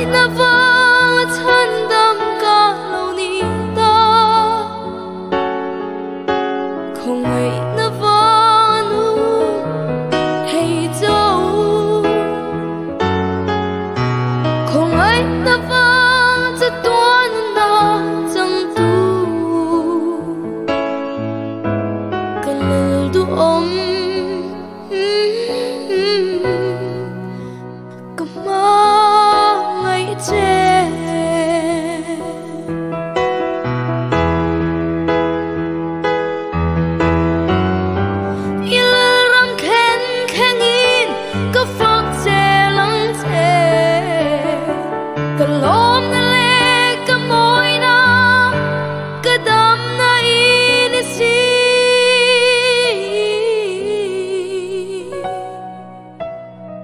na vang chan dam ka lo ni ta không ai na vang nu hay dấu không ai na vang cho tuan na chẳng tu cần lỡ du om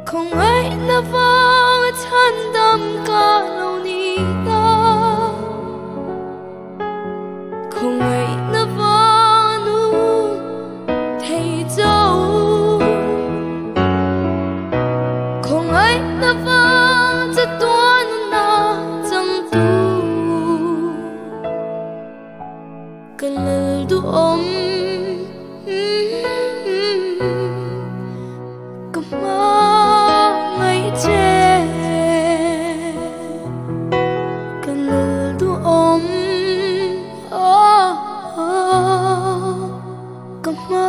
không ai na vang chan dam ka lo ni ta không ai na vang nu thấy dấu không ai na vang cho tuan na chẳng tu cần lỡ du om come on.